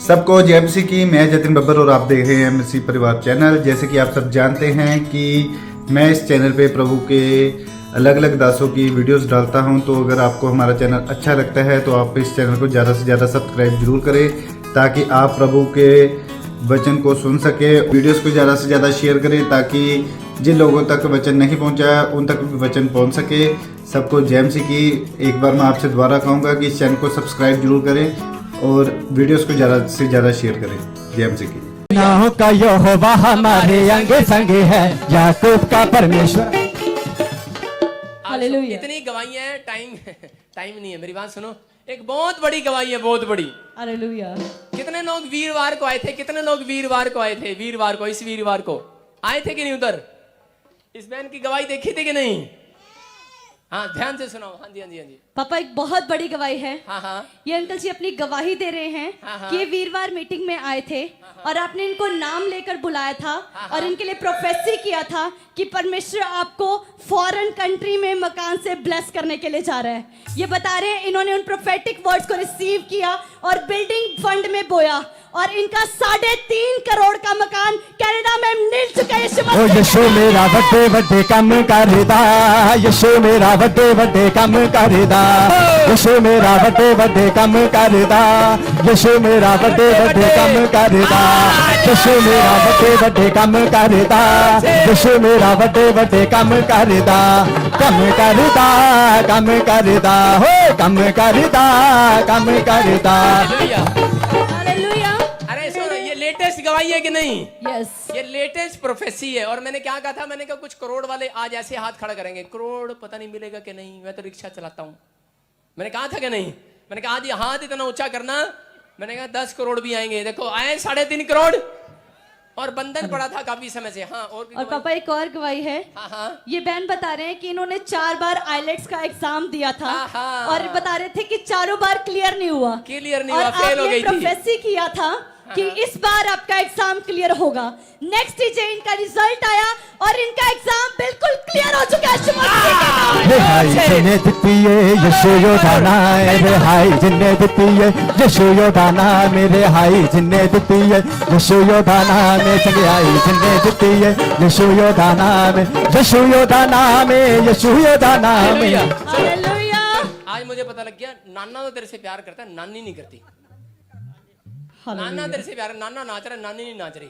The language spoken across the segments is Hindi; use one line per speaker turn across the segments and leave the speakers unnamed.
सबको जय मसीह की। मैं जतिन बब्बर और आप देख रहे हैं मसीह परिवार चैनल। जैसे कि आप सब जानते हैं कि मैं इस चैनल पे प्रभु के अलग अलग दासों की वीडियोस डालता हूं, तो अगर आपको हमारा चैनल अच्छा लगता है तो आप इस चैनल को ज़्यादा से ज़्यादा सब्सक्राइब जरूर करें, ताकि आप प्रभु के वचन को सुन सके। वीडियोस को ज़्यादा से ज़्यादा शेयर करें, ताकि जिन लोगों तक वचन नहीं पहुंचा उन तक भी वचन पहुंच सके। सबको जय मसीह की। एक बार मैं आपसे दोबारा कहूँगा कि इस चैनल को सब्सक्राइब जरूर करें और वीडियोस को ज़्यादा से ज़्यादा शेयर करें। जय मसीह की।
नाहों का यहोवा हमारे अंग संग है, याकूब का परमेश्वर।
हालेलुया। इतनी गवाहियां हैं, टाइम नहीं है। मेरी बात सुनो, एक बहुत बड़ी गवाही है, बहुत बड़ी।
हालेलुया।
कितने लोग वीरवार को आए थे? कितने लोग वीरवार को आए थे? वीरवार को, इस वीरवार को आए थे कि नहीं? उधर इस बहन की गवाही देखी थी कि नहीं? हाँ, ध्यान से सुनाओ। हाँ जी, हाँ जी, हाँ जी।
पापा, एक बहुत बड़ी गवाही है।
हाँ हाँ।
ये अंकल जी अपनी गवाही दे रहे हैं कि ये वीरवार मीटिंग में आए थे और आपने इनको नाम लेकर बुलाया था और इनके लिए प्रोफेसी किया था कि परमेश्वर आपको फॉरेन कंट्री में मकान से ब्लेस करने के लिए जा रहा है। ये बता रहे हैं इन्होंने उन प्रोफेटिक वर्ड्स को रिसीव किया और बिल्डिंग फंड में बोया और इनका 3.5 करोड़ का मकान कनाडा में मिल चुका है।
यीशु मेरा वड्डे वड्डे काम करदा, यीशु मेरा वड्डे वड्डे काम करदा, यीशु मेरा वड्डे वड्डे काम करदा, यीशु मेरा वड्डे वड्डे काम करदा, यीशु मेरा वड्डे वड्डे काम करदा, यीशु मेरा वड्डे वड्डे काम करदा, काम करदा, काम करदा, हो काम करदा, काम करदा।
हालेलुया।
अरे सुनो, ये लेटेस्ट गवाही है कि नहीं?
यस,
ये लेटेस्ट प्रोफेसी है। और मैंने क्या कहा था? मैंने कहा कुछ करोड़ वाले आज ऐसे हाथ खड़ा करेंगे, करोड़ पता नहीं मिलेगा कि नहीं, मैं तो रिक्शा चलाता हूँ। मैंने कहा था कि नहीं? मैंने कहा आज ये हाथ इतना ऊंचा करना। मैंने कहा 10 करोड़ भी आएंगे। देखो आए 3.5 करोड़ और बंधन पड़ा था काफी समय से। हाँ, और
पापा एक और गवाही है।
हाँ हाँ।
ये बहन बता रहे हैं कि इन्होंने 4 बार आइलेट्स का एग्जाम दिया था और बता रहे थे कि चारों बार क्लियर नहीं हुआ,
फेल हो गई थी।
प्रोफेसी किया था कि इस बार आपका एग्जाम क्लियर होगा। नेक्स्ट डे इनका रिजल्ट आया और इनका एग्जाम बिल्कुल क्लियर हो चुका है।
रिहाई जिन्हें दिती है यीशु योदाना, रिहाई जिन्हें दिती है यीशु योदाना, मेरे हाई जिन्हें दिती है यीशु योदाना में, संग्याई जिन्हें दिती है यीशु योदाना में, यीशु योदाना में, यीशु योदाना में।
हालेलुया।
आज मुझे पता लग गया, नाना तो तेरे से प्यार करता है, नानी नहीं करती। नाना तेरे से प्यार, नाना नाच रहा, नानी नहीं नाच रही।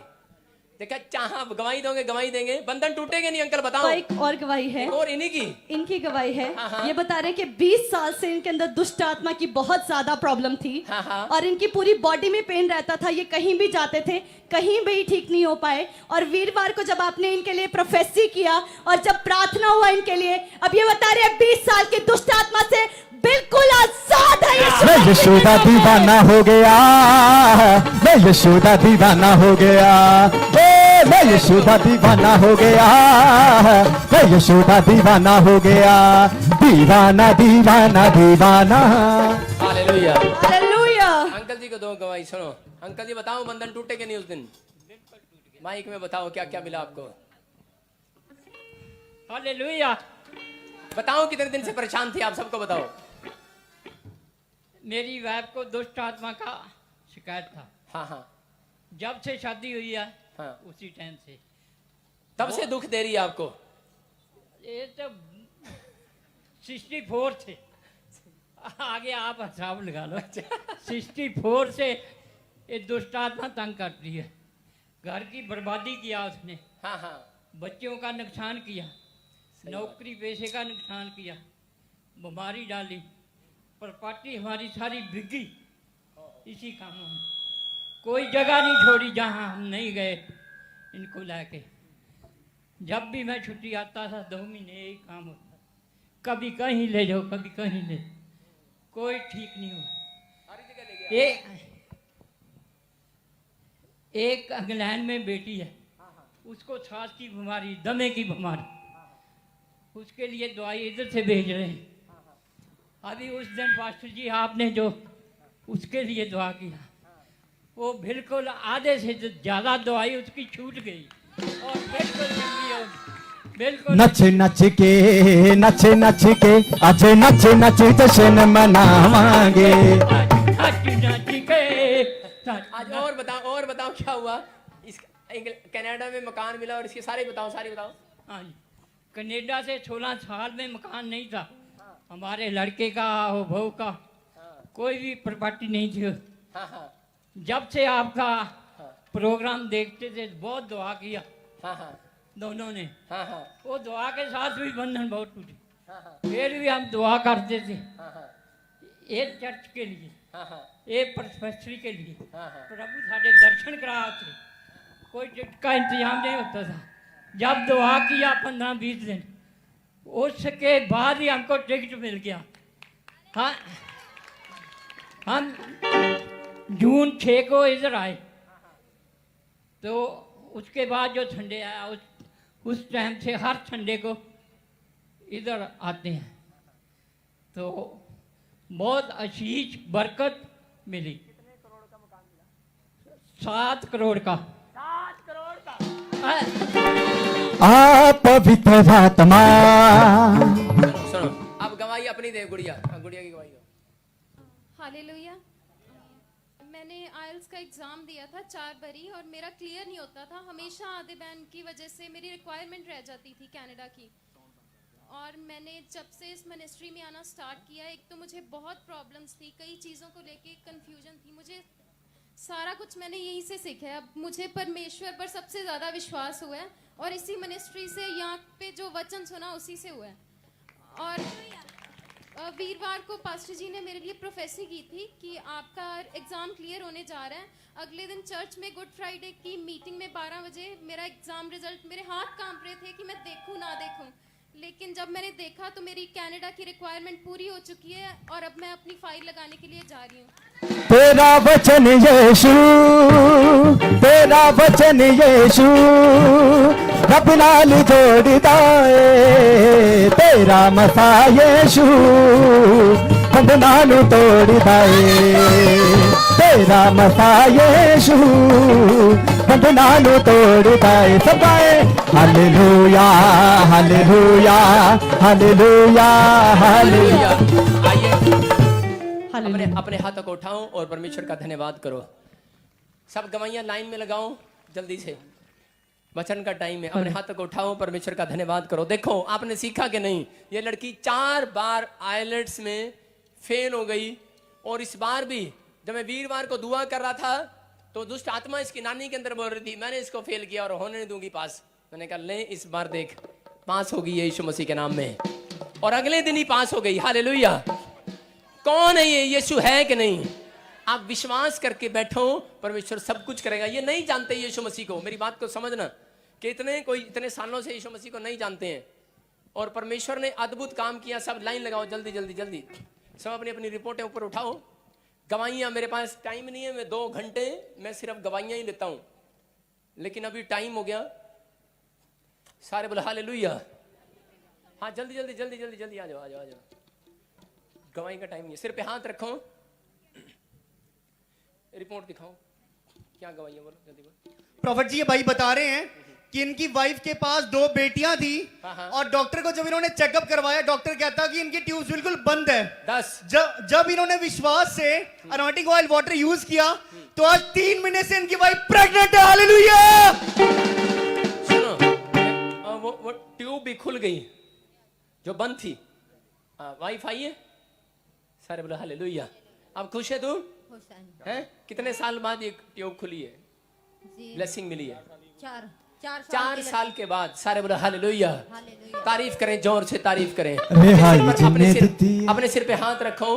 देखा, चाहा गवाही दोगे, गवाही देंगे, बंधन टूटेंगे नहीं। अंकल बताओ।
एक और गवाही है,
और इन्हीं की
इनकी गवाही है।
हाँ।
ये बता रहे हैं कि 20 साल से इनके अंदर दुष्ट आत्मा की बहुत ज्यादा प्रॉब्लम थी।
हाँ।
और इनकी पूरी बॉडी में पेन रहता था। ये कहीं भी जाते थे, कहीं भी ठीक नहीं हो पाए। और वीरवार को जब आपने इनके लिए प्रोफेसी किया और जब प्रार्थना हुआ इनके लिए, अब ये बता रहे हैं 20 साल की दुष्ट आत्मा से बिल्कुल आजाद है।
मैं यीशु दा दीवाना हो गया, मैं यीशु दा दीवाना हो गया, मैं यीशु दा दीवाना हो गया, मैं यीशु दा दीवाना हो गया, दीवाना दीवाना दीवाना।
हालेलुया।
हालेलुया।
अंकल जी को दो गवाही। सुनो अंकल जी, बताओ बंधन टूटे कि नहीं उस दिन? माइक में बताओ क्या क्या मिला आपको।
हालेलुया।
बताओ कितने दिन से परेशान थी आप, सबको बताओ।
मेरी वाइफ को दुष्ट आत्मा का शिकायत था।
हाँ।
जब से शादी हुई है,
हाँ।
उसी टाइम से
तब से दुख दे रही है आपको?
ये तो 64 से आगे आप हिसाब लगा लो। 64 से ये दुष्ट आत्मा तंग करती है। घर की बर्बादी किया उसने।
हाँ।
बच्चों का नुकसान किया, नौकरी पेशे का नुकसान किया, बीमारी डाली, प्रॉपर्टी हमारी सारी बिकी इसी कामों में। कोई जगह नहीं छोड़ी जहाँ हम नहीं गए इनको लाके। जब भी मैं छुट्टी आता था 2 महीने यही काम होता, कभी कहीं ले जाओ, कभी कहीं ले, कोई ठीक नहीं हुआ। एक इंग्लैंड में बेटी है, उसको सांस की बीमारी, दमे की बीमारी, उसके लिए दवाई इधर से भेज रहे हैं। अभी उस दिन पास्टर जी आपने जो उसके लिए दुआ किया, वो बिल्कुल आधे से ज्यादा दवाई उसकी छूट गई और बिल्कुल
नच नच के नच नच के आज नच नच जश्न मनावांगे,
नच नच के
आज और बताओ क्या हुआ। इस कनाडा में मकान मिला और इसके सारे बताओ
हाँ जी, कनाडा से 16 साल में मकान नहीं था हमारे लड़के का और बहू का, कोई भी प्रॉपर्टी नहीं थी।
हाँ हाँ
जब से आपका प्रोग्राम देखते थे बहुत दुआ किया
हाँ हाँ
दोनों ने।
हाँ हाँ
वो दुआ के साथ भी बंधन बहुत टूटे,
हाँ हाँ
फिर भी हम दुआ करते थे
हाँ हाँ
एक चर्च के लिए,
हाँ हाँ
एक प्रोफेसरी के लिए।
हाँ हाँ
प्रभु साढ़े दर्शन कराते, कोई टिकट का इंतजाम नहीं होता था। जब दुआ किया 15-20 दिन, उसके बाद ही हमको टिकट मिल गया। हाँ, हम जून 6 को इधर आए, तो उसके बाद जो संडे आया उस टाइम से हर संडे को इधर आते हैं, तो बहुत आशीष बरकत मिली। 7 करोड़ का।
आप पवित्र आत्मा।
सुनो अब गवाही अपनी दे गुड़िया की गवाही दो।
हालेलुया। मैंने आइल्स का एग्ज़ाम दिया था 4 बारी और मेरा क्लियर नहीं होता था। हमेशा आधे बैंड की वजह से मेरी रिक्वायरमेंट रह जाती थी कनाडा की। और मैंने जब से इस मिनिस्ट्री में आना स्टार्ट किया, एक तो मुझे बहुत प्रॉब्लम्स थी, कई चीज़ों को लेके कंफ्यूजन थी। मुझे सारा कुछ मैंने यहीं से सीखा है। अब मुझे परमेश्वर पर सबसे ज़्यादा विश्वास हुआ है और इसी मिनिस्ट्री से यहाँ पे जो वचन सुना उसी से हुआ है। और वीरवार को पास्टर जी ने मेरे लिए प्रोफेसी की थी कि आपका एग्ज़ाम क्लियर होने जा रहा है। अगले दिन चर्च में गुड फ्राइडे की मीटिंग में 12 बजे मेरा एग्ज़ाम रिजल्ट, मेरे हाथ कांप रहे थे कि मैं देखूं ना देखूं, लेकिन जब मैंने देखा तो मेरी कनाडा की रिक्वायरमेंट पूरी हो चुकी है और अब मैं अपनी फाइल लगाने के लिए जा रही हूँ।
तेरा वचन यीशु, तेरा वचन यीशु रब नाल जोड़दा ए, तेरा मसा यीशु बंधना नू तोड़दा ए, तेरा मसा यीशु बंधना नू तोड़दा ए। सब गाए हालेलुया हालेलुया हालेलुया हालेलुया।
आइए अपने हाथों को उठाओ और परमेश्वर का धन्यवाद करो। सब गवाइयां लाइन में लगाओ जल्दी से, वचन का टाइम है। अपने हाथों को उठाओ, परमेश्वर का धन्यवाद करो। देखो आपने सीखा कि नहीं, ये लड़की 4 बार आइलेट्स में फेल हो गई और इस बार भी जब मैं वीरवार को दुआ कर रहा था तो दुष्ट आत्मा इसकी नानी के अंदर बोल रही थी मैंने इसको फेल किया और होने नहीं दूंगी पास। मैंने कहा ले इस बार देख पास होगी ये यीशु मसीह के नाम में, और अगले दिन ही पास हो गई। हालेलुया। कौन है ये? यीशु है कि नहीं? आप विश्वास करके बैठो, परमेश्वर सब कुछ करेगा। ये नहीं जानते यीशु मसीह को, मेरी बात को समझना कि इतने सालों से यीशु मसीह को नहीं जानते हैं और परमेश्वर ने अद्भुत काम किया। सब लाइन लगाओ जल्दी जल्दी जल्दी, सब अपनी अपनी रिपोर्टें ऊपर उठाओ। गवाहियां, मेरे पास टाइम नहीं है, मैं 2 घंटे मैं सिर्फ गवाहियां ही लेता हूं, लेकिन अभी टाइम हो गया। सारे बोले हालेलुया। हाँ जल्दी जल्दी जल्दी जल्दी जल्दी आ जाओ आ जाओ आ जाओ। गवाही का टाइम नहीं है, सिर पे हाथ रखो, रिपोर्ट दिखाओ, क्या गवाही है बोलो जल्दी बोलो।
प्रॉफिट जी ये भाई बता रहे हैं कि इनकी वाइफ के पास 2 बेटियां थी और डॉक्टर को जब इन्होंने चेकअप करवाया, डॉक्टर कहता कि इनकी ट्यूब्स बिल्कुल बंद है।
10
जब इन्होंने विश्वास से अनॉइंटिंग ऑयल वाटर यूज किया तो आज 3 महीने से इनकी वाइफ प्रेग्नेंट है। हालेलुया।
सुनो, वो ट्यूब भी खुल गई जो बंद थी। वाइफ आई है, सारे बोलो हालेलुया। अब खुश है तू? हैं? कितने साल बाद ये ट्यूब खुली है, ब्लेसिंग मिली है? 4 साल के बाद। सारे बोलो हालेलुया। तारीफ करें, जोर से तारीफ करें। अपने सिर पे हाथ रखो।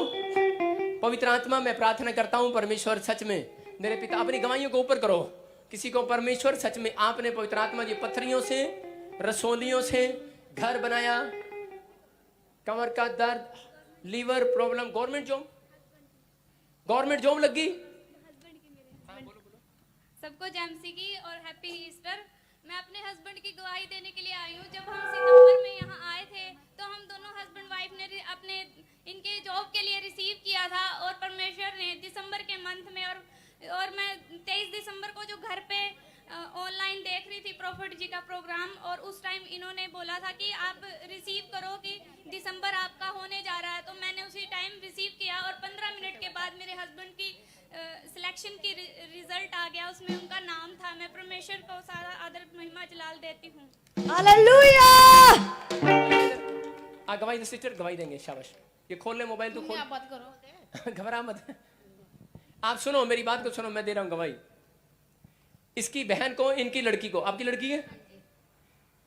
पवित्र आत्मा में प्रार्थना करता हूं, परमेश्वर सच में मेरे पिता, अपनी गवाहियों को ऊपर करो। किसी को परमेश्वर सच में आपने पवित्र आत्मा जी पत्थरियों से, रसोलियों से घर बनाया, कमर का दर्द, लीवर प्रॉब्लम, गवर्नमेंट जॉब लगी।
सबको जेमसी की और हैप्पी ईस्टर। मैं अपने हस्बैंड की गवाही देने के लिए आई हूँ। जब हम सितंबर में यहाँ आए थे तो हम दोनों हस्बैंड वाइफ ने अपने इनके जॉब के लिए रिसीव किया था और परमेश्वर ने दिसंबर के मंथ में और मैं 23 दिसंबर को जो घर पे ऑनलाइन देख रही थी प्रॉफिट जी का प्रोग्राम, और उस टाइम इन्होंने बोला था कि आप रिसीव करो कि दिसंबर आपका होने जा रहा है। तो मैंने उसी टाइम रिसीव किया और 15 मिनट के बाद मेरे हस्बैंड की सिलेक्शन की रिजल्ट आ गया, उसमें उनका नाम था। मैं परमेश्वर को सारा आदर महिमा जलाल देती हूँ।
हालेलुया।
गवाही दे सिस्टर, गवाही देंगे, शाबाश। ये खोल ले मोबाइल, तू खोल,
आप बात करो।
घबरा मत। आप सुनो मेरी बात को, सुनो, मैं दे रहा हूं गवाही। इसकी बहन को, इनकी लड़की को, आपकी लड़की है,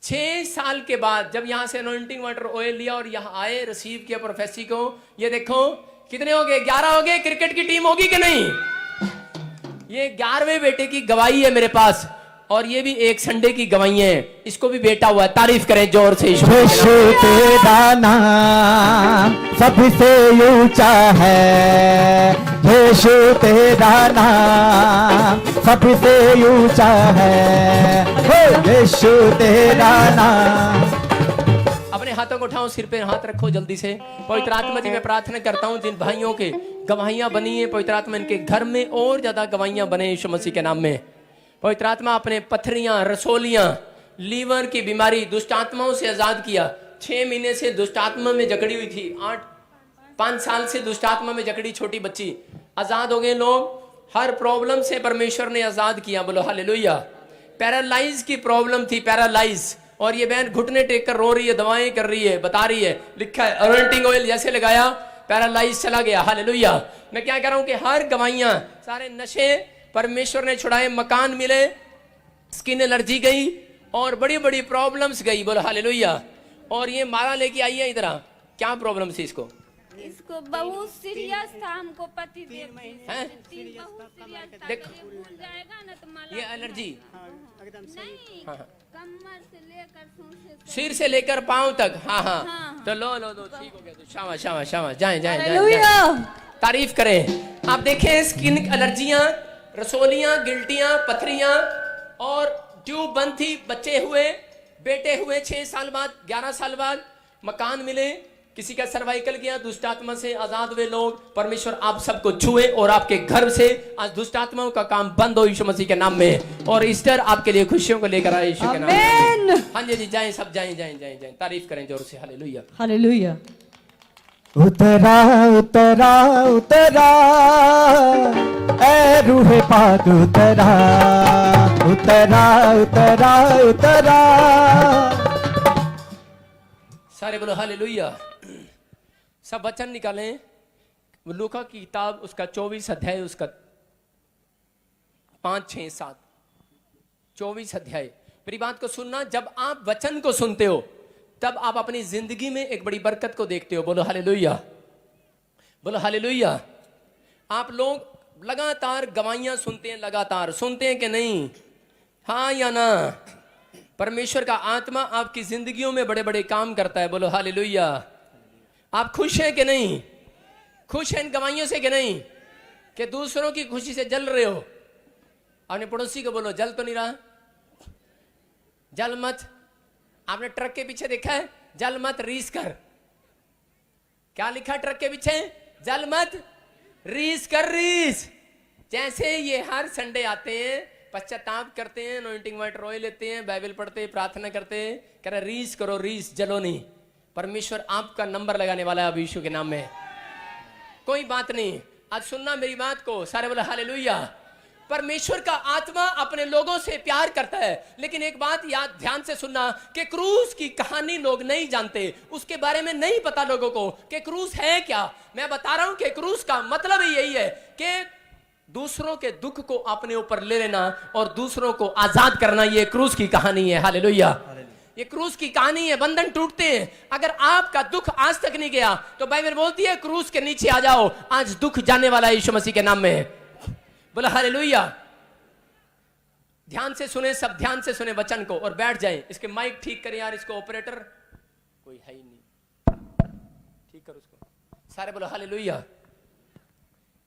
6 साल के बाद जब यहां से अनॉइंटिंग वाटर ऑयल लिया और यहां आए, रिसीव किया प्रोफेसी को, ये देखो कितने हो गए, 11 हो गए। क्रिकेट की टीम होगी कि नहीं? ये 11वें बेटे की गवाही है मेरे पास, और ये भी एक संडे की गवाही है। इसको भी बेटा हुआ है, तारीफ करें जोर से।
यीशु तेरा नाम सबसे ऊंचा है, यीशु तेरा नाम सबसे ऊंचा है, यीशु तेरा नाम।
अपने हाथों को उठाओ, सिर पे हाथ रखो जल्दी से। पवित्र आत्मा जी, मैं प्रार्थना करता हूं जिन भाइयों के गवाहियां बनी है, पवित्र आत्मा इनके घर में और ज्यादा गवाहियां बने यीशु मसीह के नाम में। पवित्र आत्मा अपने पथरियां, रसोलियां, लीवर की बीमारी, दुष्ट आत्माओं से आजाद किया। 6 महीने से दुष्ट आत्मा में जकड़ी हुई थी, 5 साल से दुष्ट आत्मा में जकड़ी छोटी बच्ची, आजाद हो गए लोग। हर प्रॉब्लम से परमेश्वर ने आजाद किया, बोलो हालेलुया। पैरालाइज की प्रॉब्लम थी, पैरालाइज, और ये बहन घुटने टेक कर रो रही है, दवाएं कर रही है, बता रही है, लिखा है अनॉइंटिंग ऑयल जैसे लगाया पैरालाइज चला गया। हालेलुया। मैं क्या कह रहा हूं कि हर गवाहियां, सारे नशे परमेश्वर ने छुड़ाए, मकान मिले, स्किन एलर्जी गई, और बड़ी बड़ी प्रॉब्लम्स गई, बोलो हालेलुया। और ये मारा लेके आई है इधर, क्या प्रॉब्लम थी इसको?
इसको बहुत सीरियस था, हमको पति देव
हैं?
बहुत सीरियस था।
देखो,
ये भूल जाएगा ना तो माला
ये एलर्जी
नहीं,
हाँ।
कमर से लेकर सूंड
सिर से लेकर पांव तक, हाँ हाँ,
हाँ।
तो लो लो दो, ठीक हो गया। तो शाबाश शाबाश शाबाश, जाएं जाएं जाएं,
हालेलुया।
तारीफ करें। आप देखें, स्किन एलर्जियां, रसोलियां, गिल्टियां, पथरियां, और ट्यूब बंद थी, बच्चे हुए, बेटे हुए 6 साल बाद, 11 साल बाद, मकान मिले, किसी का सर्वाइकल गया, दुष्ट आत्मा से आजाद हुए लोग। परमेश्वर आप सबको छुए और आपके घर से आज दुष्ट आत्माओं का काम बंद हो यीशु मसीह के नाम में। और ईस्टर आपके लिए खुशियों को लेकर आए यीशु के नाम में।
आमीन।
हाँ जी, जाएं सब, जाएं जाएं जाएं जाएं, तारीफ करें जोर से। हालेलुया।
हालेलुया।
उतरा उतरा उतरा ऐ रूह पाक उतरा, उतरा उतरा उतरा।
सारे बोलो हालेलुया। सब वचन निकालें, लूका की किताब उसका 24 अध्याय, उसका 5, 6, 7, 24 अध्याय। मेरी बात को सुनना, जब आप वचन को सुनते हो तब आप अपनी जिंदगी में एक बड़ी बरकत को देखते हो, बोलो हालेलुया, बोलो हालेलुया। आप लोग लगातार गवाहियां सुनते हैं, लगातार सुनते हैं कि नहीं? हाँ या ना? परमेश्वर का आत्मा आपकी जिंदगियों में बड़े बड़े काम करता है, बोलो हालेलुया। आप खुश हैं कि नहीं? खुश हैं इन गवाहियों से कि नहीं? कि दूसरों की खुशी से जल रहे हो? अपने पड़ोसी को बोलो, जल तो नहीं रहा, जल मत। आपने ट्रक के पीछे देखा है, जल मत रीस कर। क्या लिखा ट्रक के पीछे? जल मत रीस कर, रीस। जैसे ये हर संडे आते हैं, पश्चाताप करते हैं, अनॉइंटिंग वाटर ऑयल लेते हैं, बाइबल पढ़ते हैं, प्रार्थना करते हैं, कह रहा रीस करो, रीस, जलो नहीं। परमेश्वर आपका नंबर लगाने वाला है अब यीशु के नाम में। कोई बात नहीं, आज सुनना मेरी बात को, सारे बोले हालेलुया। परमेश्वर का आत्मा अपने लोगों से प्यार करता है, लेकिन एक बात याद ध्यान से सुनना कि क्रूस की कहानी लोग नहीं जानते, उसके बारे में नहीं पता लोगों को कि क्रूस है क्या। मैं बता रहा हूं कि क्रूस का मतलब ही यही है कि दूसरों के दुख को अपने ऊपर ले लेना और दूसरों को आजाद करना। ये क्रूस की कहानी है, हालेलुया। ये क्रूस की कहानी है, बंधन टूटते हैं। अगर आपका दुख आज तक नहीं गया तो बाइबल बोलती है क्रूस के नीचे आ जाओ, आज दुख जाने वाला है यीशु मसीह के नाम में, बोला हालेलुया। ध्यान से सुने, सब ध्यान से सुने वचन को और बैठ जाएं। इसके माइक ठीक करें यार, इसको ऑपरेटर कोई है ही नहीं, ठीक कर उसको। सारे बोलो हालेलुया।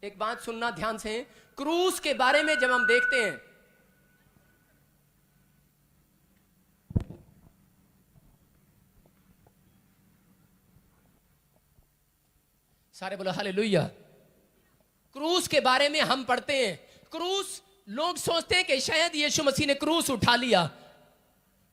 एक बात सुनना ध्यान से, क्रूस के बारे में जब हम देखते हैं, सारे बोलो हालेलुया। क्रूस के बारे में हम पढ़ते हैं, क्रूस, लोग सोचते हैं कि शायद यीशु मसीह ने क्रूस उठा लिया,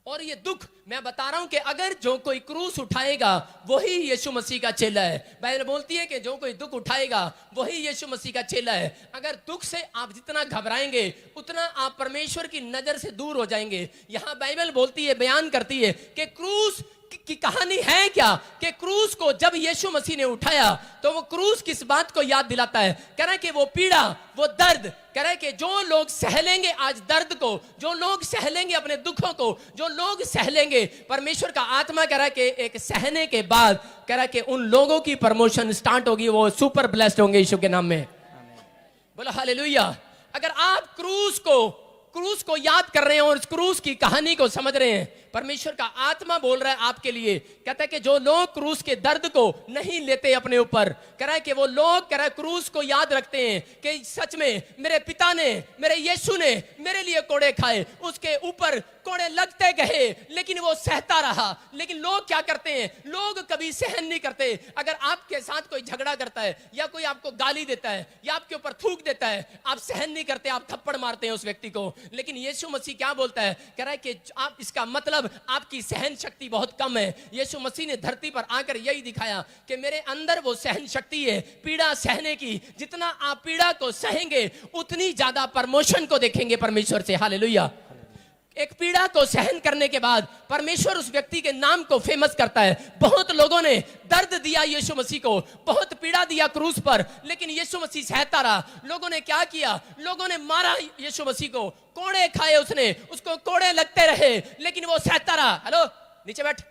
और ये दुख मैं बता रहा हूं कि अगर जो कोई क्रूस उठाएगा वही यीशु मसीह का चेला है। बाइबल बोलती है कि जो कोई दुख उठाएगा वही यीशु मसीह का चेला है। अगर दुख से आप जितना घबराएंगे उतना आप परमेश्वर की नजर से दूर हो जाएंगे। यहां बाइबल बोलती है, बयान करती है कि क्रूस की कहानी है क्या, कि क्रूस को जब यीशु मसीह ने उठाया तो वो क्रूस किस बात को याद दिलाता है? कह रहा है कि वो पीड़ा, वो दर्द, कह रहा है कि जो लोग सह लेंगे आज दर्द को, जो लोग सह लेंगे अपने दुखों को, जो लोग सह लेंगे, परमेश्वर का आत्मा कह रहा है कि एक सहने के बाद कह रहा है कि उन लोगों की प्रमोशन स्टार्ट होगी, वो सुपर ब्लेस्ड होंगे यीशु के नाम में। बोलो हालेलुया। अगर आप क्रूस को याद कर रहे हैं और इस क्रूस की कहानी को समझ रहे हैं, परमेश्वर का आत्मा बोल रहा है आपके लिए, कहता है कि जो लोग क्रूस के दर्द को नहीं लेते अपने ऊपर, कह रहा है कि वो लोग कह रहा है क्रूस को याद रखते हैं कि सच में मेरे पिता ने, मेरे यीशु ने मेरे लिए कोड़े खाए, उसके ऊपर कोड़े लगते गए लेकिन वो सहता रहा। लेकिन लोग क्या करते हैं? लोग कभी सहन नहीं करते। अगर आपके साथ कोई झगड़ा करता है या कोई आपको गाली देता है या आपके ऊपर थूक देता है, आप सहन नहीं करते, आप थप्पड़ मारते हैं उस व्यक्ति को। लेकिन यीशु मसीह क्या बोलता है? कह रहा है कि आप, इसका मतलब आपकी सहन शक्ति बहुत कम है। यीशु मसीह ने धरती पर आकर यही दिखाया कि मेरे अंदर वो सहन शक्ति है पीड़ा सहने की। जितना आप पीड़ा को सहेंगे उतनी ज्यादा प्रमोशन को देखेंगे परमेश्वर से। हालेलुया। एक पीड़ा को सहन करने के बाद परमेश्वर उस व्यक्ति के नाम को फेमस करता है। बहुत लोगों ने दर्द दिया यीशु मसीह को, बहुत पीड़ा दिया क्रूस पर, लेकिन यीशु मसीह सहता रहा। लोगों ने क्या किया? लोगों ने मारा यीशु मसीह को, कोड़े खाए उसने, उसको कोड़े लगते रहे, लेकिन वो सहता रहा। हेलो, नीचे बैठ,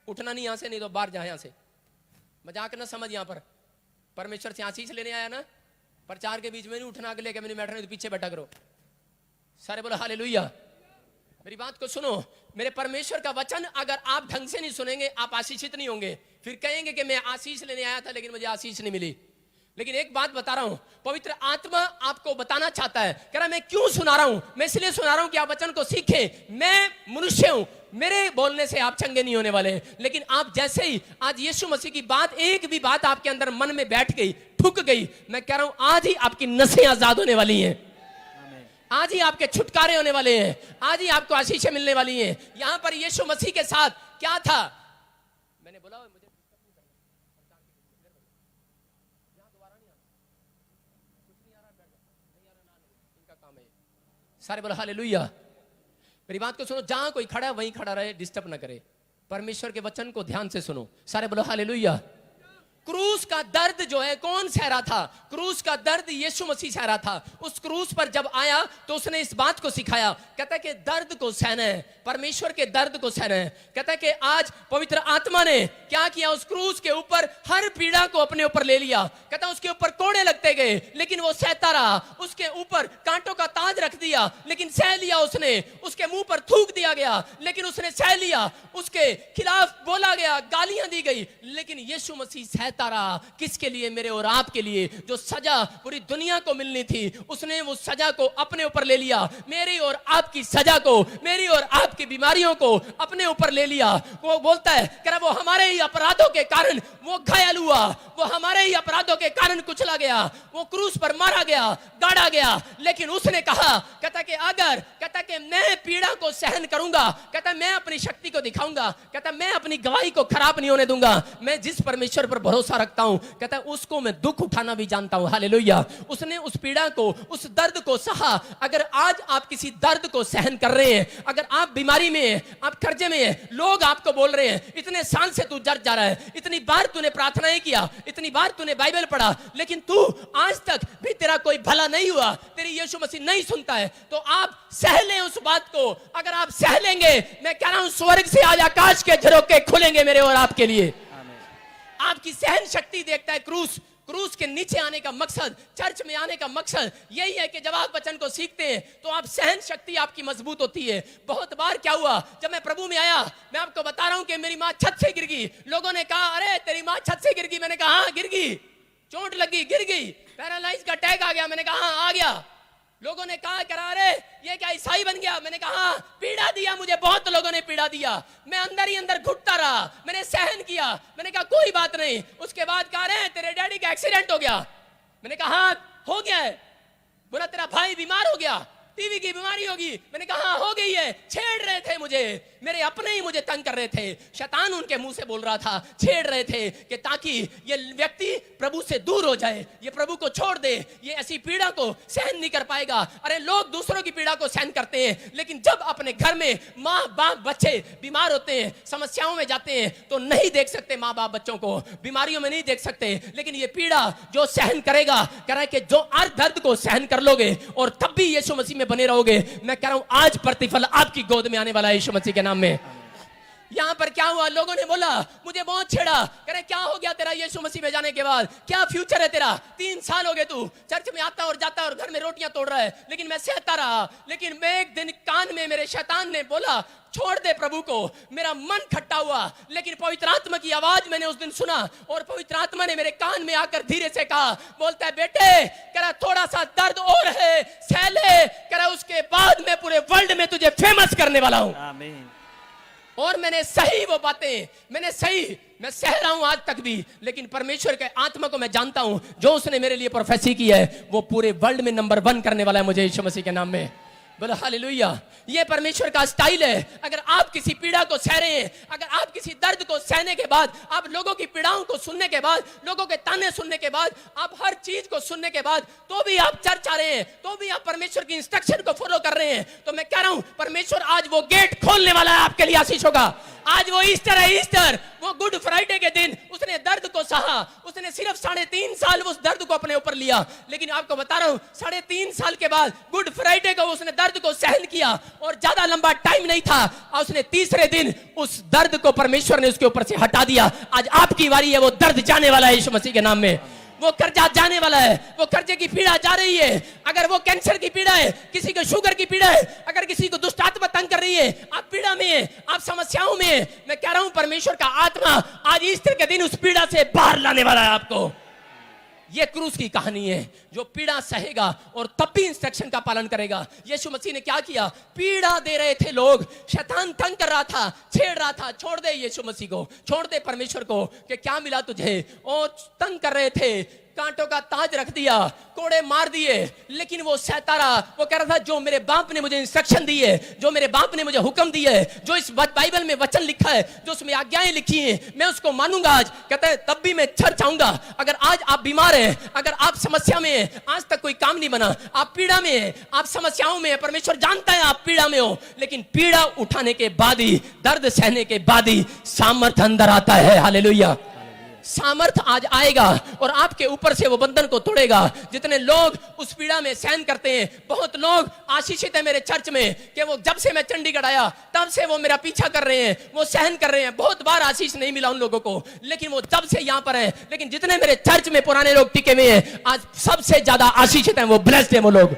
उठना नहीं यहां से, नहीं तो बाहर जा। यहां से मजाक ना समझ, यहां पर परमेश्वर से आशीष लेने आया ना, प्रचार के बीच में नहीं उठना, अगले के मैंने बैठना, तो पीछे बैठा करो। सारे बोलो हालेलुया। मेरी बात को सुनो, मेरे परमेश्वर का वचन अगर आप ढंग से नहीं सुनेंगे आप आशीषित नहीं होंगे। फिर कहेंगे कि मैं आशीष लेने आया था लेकिन मुझे आशीष नहीं मिली। लेकिन एक बात बता रहा हूं, पवित्र आत्मा आपको बताना चाहता है। कह रहा मैं क्यों सुना रहा हूं? मैं इसलिए सुना रहा हूं कि आप वचन को सीखें। मैं मनुष्य हूं, मेरे बोलने से आप चंगे नहीं होने वाले, लेकिन आप जैसे ही आज यीशु मसीह की बात, एक भी बात आपके अंदर मन में बैठ गई, ठुक गई, मैं कह रहा हूं आज ही आपकी नसें आजाद होने वाली हैं, आज ही आपके छुटकारे होने वाले हैं, आज ही आपको आशीषें मिलने वाली हैं। यहां पर यीशु मसीह के साथ क्या था? मैंने बोला मुझे सारे बोला हालेलुया। मेरी बात को सुनो, जहां कोई खड़ा है वहीं खड़ा रहे, डिस्टर्ब ना करे। परमेश्वर के वचन को ध्यान से सुनो। सारे बोलो हालेलुया। क्रूस का दर्द जो है कौन सह रहा था? क्रूस का दर्द यीशु मसीह सह रहा था। उस क्रूस पर जब आया तो उसने इस बात को सिखाया, कहता है कि दर्द को सहना है, परमेश्वर के दर्द को सहना है। कहता है कि आज पवित्र आत्मा ने क्या किया? उस क्रूस के ऊपर हर पीड़ा को अपने ऊपर ले लिया। कहता है उसके ऊपर कोड़े लगते गए लेकिन वो सहता रहा। उसके ऊपर कांटों का ताज रख दिया लेकिन सह लिया उसने। उसके मुंह पर थूक दिया गया लेकिन उसने सह लिया। उसके खिलाफ बोला गया, गालियां दी गई, लेकिन यीशु मसीह सहता रहा। किसके लिए? मेरे और आपके लिए। जो सजा पूरी दुनिया को मिलनी थी उसने वो सजा को अपने ऊपर ले लिया। मेरी और आपकी सजा को, मेरी और आपकी बीमारियों को अपने ऊपर ले लिया। वो बोलता है कि वो हमारे ही अपराधों के कारण वो घायल हुआ, वो हमारे ही अपराधों के कारण कुचला गया, वो क्रूस पर मारा गया, गाड़ा गया। लेकिन उसने कहा, कहता कि अगर, कहता कि मैं पीड़ा को सहन करूंगा, कहता मैं अपनी शक्ति को दिखाऊंगा, कहता मैं अपनी गवाही को खराब नहीं होने दूंगा। मैं जिस परमेश्वर पर भरोसा रखता हूं, कहता है उसको मैं दुख उठाना भी जानता हूं। हालेलुया। उसने उस पीड़ा को, उस दर्द को सहा। अगर आज आप किसी दर्द को सहन कर रहे हैं, अगर आप बीमारी में हैं, आप कर्जे में हैं, लोग आपको बोल रहे हैं इतने साल से तू जर जा रहा है, इतनी बार तूने प्रार्थनाएं किया, इतनी बार तूने बाइबल पढ़ा, लेकिन तू आज तक भी तेरा कोई भला नहीं हुआ, तेरी यीशु मसीह नहीं सुनता है, तो आप सह लें उस बात को। अगर आप सह लेंगे, मैं कह रहा हूं स्वर्ग से आज आकाश के झरोखे खुलेंगे मेरे और आपके लिए। आपकी सहन शक्ति देखता है क्रूस। क्रूस के नीचे आने का मकसद, चर्च में आने का मकसद यही है कि जब आप वचन को सीखते हैं तो आप सहन शक्ति आपकी मजबूत होती है। बहुत बार क्या हुआ, जब मैं प्रभु में आया, मैं आपको बता रहा हूं कि मेरी मां छत से गिर गई। लोगों ने कहा अरे तेरी मां छत से गिर गई। मैंने कहा हाँ गिर गई, चोट लगी, गिर गई, पैरालाइज का अटैक आ गया। मैंने कहा हाँ आ गया। लोगों ने कहा अरे ये क्या ईसाई बन गया? मैंने कहा हाँ, पीड़ा दिया मुझे, बहुत लोगों ने पीड़ा दिया, मैं अंदर ही अंदर घुटता रहा, मैंने सहन किया। मैंने कहा कोई बात नहीं। उसके बाद कहा रहे तेरे डैडी का एक्सीडेंट हो गया। मैंने कहा हाँ हो गया है। बोला तेरा भाई बीमार हो गया, टीवी की बीमारी होगी। मैंने कहा हाँ, हो गई है। छेड़ रहे थे मुझे, मेरे अपने ही मुझे तंग कर रहे थे। शैतान उनके मुंह से बोल रहा था, छेड़ रहे थे कि ताकि ये व्यक्ति प्रभु से दूर हो जाए, ये प्रभु को छोड़ दे, ये ऐसी पीड़ा को सहन नहीं कर पाएगा। अरे लोग दूसरों की पीड़ा को सहन करते हैं, लेकिन जब अपने घर में माँ बाप बच्चे बीमार होते हैं, समस्याओं में जाते हैं, तो नहीं देख सकते माँ बाप बच्चों को, बीमारियों में नहीं देख सकते। लेकिन ये पीड़ा जो सहन करेगा, कह रहा है कि जो हर दर्द को सहन कर लोगे और तब भी यीशु मसीह में बने रहोगे, मैं कह रहा हूं आज प्रतिफल आपकी गोद में आने वाला है यीशु मसीह के नाम में। यहां पर क्या हुआ, लोगों ने बोला, मुझे बहुत छेड़ा, कह रहे क्या हो गया तेरा यीशु मसीह में जाने के बाद, क्या फ्यूचर है तेरा? 3 साल हो गए तू चर्च में आता और जाता और घर में रोटियां तोड़ रहा है, लेकिन मैं सहता रहा। लेकिन मैं एक दिन कान में मेरे शैतान ने बोला, छोड़ दे प्रभु को। मेरा मन खट्टा हुआ, लेकिन पवित्र आत्मा की आवाज मैंने उस दिन सुना और पवित्र आत्मा ने मेरे कान में आकर धीरे से कहा, बोलता है बेटे, कह रहा थोड़ा सा दर्द और है, सह ले, कह रहा उसके बाद मैं पूरे वर्ल्ड में तुझे फेमस करने वाला हूं। आमीन। और मैंने सही वो बातें, मैं सह रहा हूं आज तक भी, लेकिन परमेश्वर के आत्मा को मैं जानता हूं, जो उसने मेरे लिए प्रोफेसी की है वो पूरे वर्ल्ड में नंबर 1 करने वाला है मुझे यीशु मसीह के नाम में। बोलो हालेलुया। ये परमेश्वर का स्टाइल है। अगर आप किसी पीड़ा को सह रहे हैं, अगर आप किसी दर्द को सहने के बाद, आप लोगों की पीड़ाओं को सुनने के बाद, लोगों के ताने सुनने के बाद, आप हर चीज को सुनने के बाद, तो भी आप चर्च आ रहे हैं, तो भी आप परमेश्वर की इंस्ट्रक्शन को फॉलो कर रहे हैं, तो मैं कह रहा हूं परमेश्वर आज वो गेट खोलने वाला है आपके लिए आशीषों का। आज वो ईस्टर है, ईस्टर, वो गुड फ्राइडे के दिन उसने दर्द को सहा, उसने सिर्फ 3.5 साल उस दर्द को अपने ऊपर लिया। लेकिन आपको बता रहा हूं 3.5 साल के बाद गुड फ्राइडे को उसने दर्द को सहन किया और ज्यादा लंबा टाइम नहीं था, और उसने तीसरे दिन उस दर्द को परमेश्वर ने उसके ऊपर से हटा दिया। आज आपकी बारी है, वो दर्द जाने वाला है यीशु मसीह के नाम में। वो कर्जा जाने वाला है, वो कर्जे की पीड़ा जा रही है। अगर वो कैंसर की पीड़ा है, किसी को शुगर की पीड़ा है, अगर किसी को दुष्ट आत्मा तंग कर रही है, आप पीड़ा में हैं, आप समस्याओं में हैं, मैं कह रहा हूं परमेश्वर का आत्मा आज ईस्टर के दिन उस पीड़ा से बाहर लाने वाला है आपको। ये क्रूस की कहानी है, जो पीड़ा सहेगा और तब भी इंस्ट्रक्शन का पालन करेगा। यीशु मसीह ने क्या किया? पीड़ा दे रहे थे लोग, शैतान तंग कर रहा था, छेड़ रहा था, छोड़ दे यीशु मसीह को, छोड़ दे परमेश्वर को, कि क्या मिला तुझे? और तंग कर रहे थे, कांटों का ताज रख दिया, कोड़े मार दिए, लेकिन वो सहता रहा। वो कह रहा था जो मेरे बाप ने मुझे इंस्ट्रक्शन दी है, जो मेरे बाप ने मुझे हुक्म दिया है, जो इस बाइबल में वचन लिखा है, जो उसमें आज्ञाएं लिखी हैं, मैं उसको मानूंगा। आज कहता है तब भी मैं चर्च आऊंगा। अगर आज आप बीमार हैं, अगर आप समस्या में हैं, आज तक कोई काम नहीं बना, आप पीड़ा में हैं, आप समस्याओं में हैं, परमेश्वर जानता है आप पीड़ा में हो, लेकिन पीड़ा उठाने के बाद ही, दर्द सहने के बाद ही सामर्थ अंदर आता है। हालेलुया। सामर्थ आज आएगा और आपके ऊपर से वो बंधन को तोड़ेगा। जितने लोग उस पीड़ा में सहन करते हैं, बहुत लोग आशीषित है मेरे चर्च में कि वो जब से मैं चंडीगढ़ आया तब से वो मेरा पीछा कर रहे हैं, वो सहन कर रहे हैं। बहुत बार आशीष नहीं मिला उन लोगों को, लेकिन वो जब से यहाँ पर हैं, लेकिन जितने मेरे चर्च में पुराने लोग टिके हुए हैं, आज सबसे ज्यादा आशीषित हैं, वो ब्लेस्ड है वो लोग।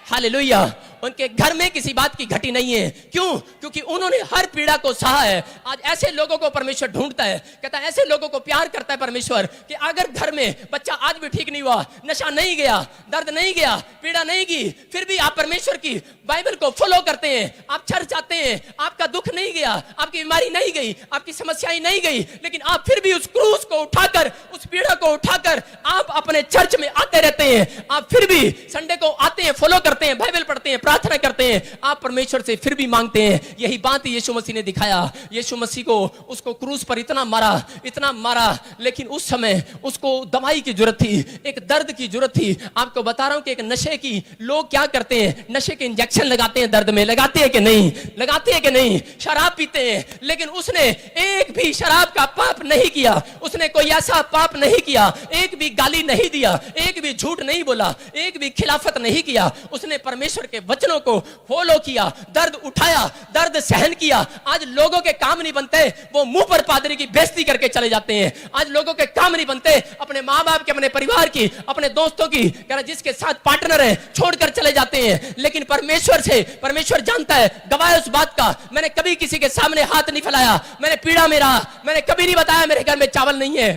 हालेलुया। उनके घर में किसी बात की घटी नहीं है। क्यों? क्योंकि उन्होंने हर पीड़ा को सहा है। आज ऐसे लोगों को परमेश्वर ढूंढता है, कहता है ऐसे लोगों को प्यार करता है परमेश्वर, कि अगर घर में बच्चा आज भी ठीक नहीं हुआ, नशा नहीं गया, दर्द नहीं गया, पीड़ा नहीं गई, फिर भी आप परमेश्वर की बाइबल को फॉलो करते हैं, आप चर्च आते हैं, आपका दुख नहीं गया, आपकी बीमारी नहीं गई, आपकी समस्याएं नहीं गई, लेकिन आप फिर भी उस क्रूस को उठाकर, उस पीड़ा को उठाकर आप अपने चर्च में आते रहते हैं। आप फिर भी संडे को आते हैं, फॉलो करते हैं, बाइबल पढ़ते हैं, प्रार्थना करते हैं, आप परमेश्वर से फिर भी मांगते हैं। यही बात यीशु मसीह ने दिखाया। यीशु मसीह को उसको क्रूस पर इतना मारा, लेकिन उस समय उसको दवाई की जरूरत थी, एक दर्द की जरूरत थी। आपको बता रहा हूं कि एक नशे की, लोग क्या करते हैं, नशे के इंजेक्शन लगाते हैं दर्द में, लगाते हैं कि नहीं? लगाते हैं कि नहीं? शराब पीते हैं, लेकिन उसने एक भी शराब का पाप नहीं किया, उसने कोई ऐसा पाप नहीं किया, एक भी गाली नहीं दिया, एक भी झूठ नहीं बोला, एक भी खिलाफत नहीं किया। उसने परमेश्वर के वचनों को फॉलो किया, दर्द उठाया, दर्द सहन किया। आज लोगों के काम नहीं बनते, वो मुंह पर पादरी की बेइज्जती करके चले जाते हैं। आज लोगों के काम नहीं बनते, अपने माँ बाप के, अपने परिवार की, अपने दोस्तों की, जिसके साथ पार्टनर है, छोड़कर चले जाते हैं। लेकिन परमेश्वर जानता है, गवाह है उस बात का। मैंने कभी किसी के सामने हाथ नहीं फैलाया, मैंने पीड़ा में रहा, मैंने कभी नहीं बताया मेरे घर में चावल नहीं है,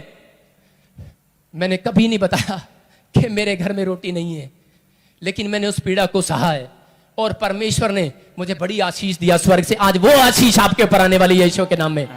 मैंने कभी नहीं बताया कि मेरे घर में रोटी नहीं है, लेकिन मैंने उस पीड़ा को सहा है और परमेश्वर ने मुझे बड़ी आशीष दिया स्वर्ग से। आज वो आशीष आपके ऊपर आने वाली है यीशु के नाम में।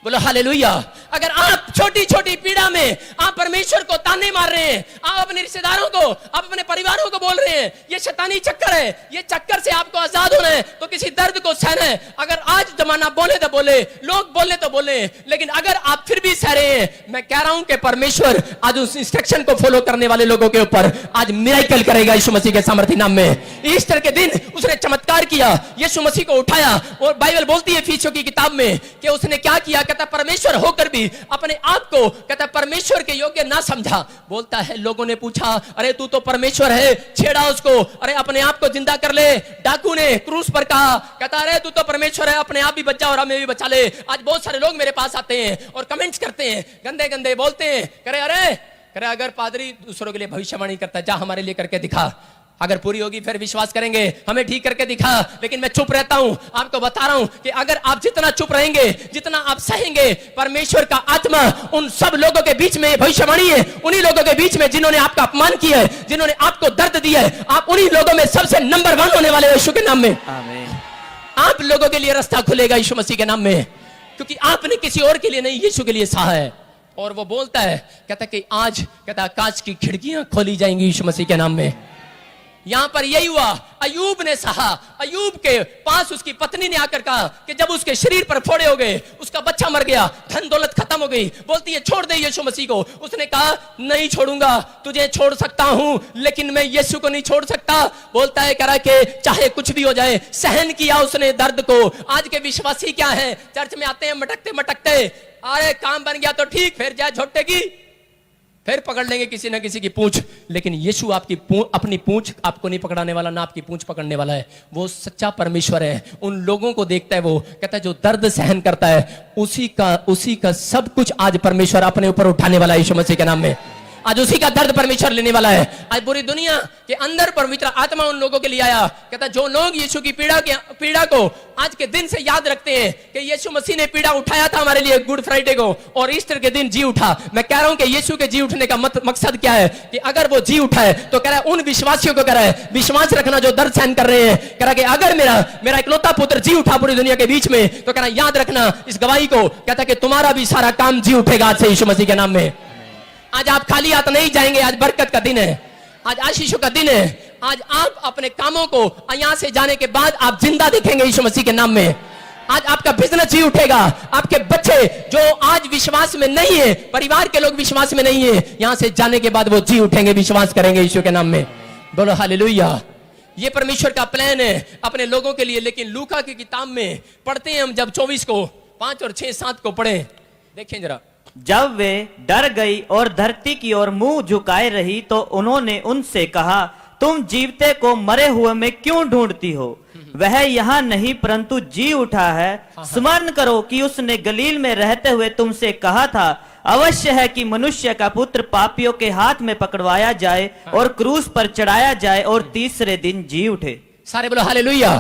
बोलो हालेलुया। अगर आप छोटी छोटी पीड़ा में आप परमेश्वर को ताने मार रहे हैं, आप अपने रिश्तेदारों को, आप अपने परिवारों को बोल रहे हैं ये शैतानी चक्कर है, ये चक्कर से आपको आजाद होना है, तो किसी दर्द को सहना है। अगर आज जमाना बोले तो बोले, लोग बोले तो बोले, लेकिन अगर आप फिर भी सह रहे हैं, मैं कह रहा हूं कि परमेश्वर आज उस इंस्ट्रक्शन को फॉलो करने वाले लोगों के ऊपर आज मिरेकल करेगा यीशु मसीह के सामर्थ्य नाम में। ईस्टर के दिन उसने चमत्कार किया, यीशु मसीह को उठाया, और बाइबल बोलती है इफिसियों की किताब में कि उसने क्या किया, कहता परमेश्वर होकर भी अपने आप को कहता परमेश्वर के योग्य ना समझा। बोलता है लोगों ने पूछा अरे तू तो परमेश्वर है, छेड़ा उसको, अरे अपने आप को जिंदा कर ले। डाकू ने क्रूस पर कहा, कहता अरे तू तो परमेश्वर है, अपने आप भी बचा और हमें भी बचा ले। आज बहुत सारे लोग मेरे पास आते हैं और कमेंट्स करते हैं, गंदे गंदे बोलते हैं, करे अरे अगर पादरी दूसरों के लिए भविष्यवाणी करता है, जा हमारे लिए करके दिखा, अगर पूरी होगी फिर विश्वास करेंगे, हमें ठीक करके दिखा। लेकिन मैं चुप रहता हूं, आपको बता रहा हूं कि अगर आप जितना चुप रहेंगे, जितना आप सहेंगे, परमेश्वर का आत्मा उन सब लोगों के बीच में भविष्यवाणी है, उन्हीं लोगों के बीच में जिन्होंने आपका अपमान किया है, जिन्होंने आपको दर्द दिया है, आप उन्हीं लोगों में सबसे नंबर 1 होने वाले यीशु के नाम में। आमीन। आप लोगों के लिए रास्ता खुलेगा यीशु मसीह के नाम में, क्योंकि आपने किसी और के लिए नहीं, यीशु के लिए सहा है। और वो बोलता है, कहता कि आज कहता कांच की खिड़कियां खोली जाएंगी यीशु मसीह के नाम में। यहां पर यही हुआ, अयूब ने सहा। अयूब के पास उसकी पत्नी ने आकर कहा कि जब उसके शरीर पर फोड़े हो गए, उसका बच्चा मर गया, धन दौलत खत्म हो गई, बोलती है छोड़ दे यीशु मसीह को। उसने कहा नहीं छोड़ूंगा, तुझे छोड़ सकता हूं लेकिन मैं यीशु को नहीं छोड़ सकता। बोलता है कह रहा कि चाहे कुछ भी हो जाए, सहन किया उसने दर्द को। आज के विश्वासी क्या है, चर्च में आते हैं मटकते मटकते, अरे काम बन गया तो ठीक, फिर जाए झोटेगी, फिर पकड़ लेंगे किसी ना किसी की पूंछ। लेकिन यीशु आपकी अपनी पूंछ आपको नहीं पकड़ाने वाला, ना आपकी पूंछ पकड़ने वाला है। वो सच्चा परमेश्वर है, उन लोगों को देखता है, वो कहता है जो दर्द सहन करता है उसी का सब कुछ आज परमेश्वर अपने ऊपर उठाने वाला है यीशु मसीह के नाम में। आज उसी का दर्द परमेश्वर लेने वाला है। आज पूरी दुनिया के अंदर पवित्र आत्मा उन लोगों के लिए आया, कहता जो लोग यीशु की पीड़ा को आज के दिन से याद रखते हैं कि यीशु मसीह ने पीड़ा उठाया था हमारे लिए गुड फ्राइडे को, और ईस्टर के दिन जी उठा। मैं कह रहा हूं कि यीशु के जी उठने का मकसद क्या है कि अगर वो जी उठा है तो कह रहा है उन विश्वासियों को कह रहा है विश्वास रखना जो दर्द सहन कर रहे हैं। कह रहा है कि अगर मेरा इकलौता पुत्र जी उठा पूरी दुनिया के बीच में, तो कह रहा है याद रखना इस गवाही को, कहता है कि तुम्हारा भी सारा काम जी उठेगा आज से यीशु मसीह के नाम में। आज आप खाली हाथ नहीं जाएंगे, आज बरकत का दिन है, आज आशीषों का दिन है। आज आप अपने कामों को यहां से जाने के बाद आप जिंदा दिखेंगे यीशु मसीह के नाम में। आज आपका बिजनेस जी उठेगा, आपके बच्चे जो आज विश्वास में नहीं है, परिवार के लोग विश्वास में नहीं है, यहां से जाने के बाद वो जी उठेंगे, विश्वास करेंगे यीशु के नाम में। बोलो हालेलुया। ये परमेश्वर का प्लान है अपने लोगों के लिए। लेकिन लूका की किताब में पढ़ते हैं हम, जब 24 को 5 और 6 7 को पढ़े, देखें जरा।
जब वे डर गई और धरती की ओर मुंह झुकाए रही तो उन्होंने उनसे कहा तुम जीवते को मरे हुए में क्यों ढूंढती हो? वह यहाँ नहीं परंतु जी उठा है। स्मरण करो कि उसने गलील में रहते हुए तुमसे कहा था अवश्य है कि मनुष्य का पुत्र पापियों के हाथ में पकड़वाया जाए और क्रूस पर चढ़ाया जाए और तीसरे दिन जी उठे।
सारे बोलो हालेलुया।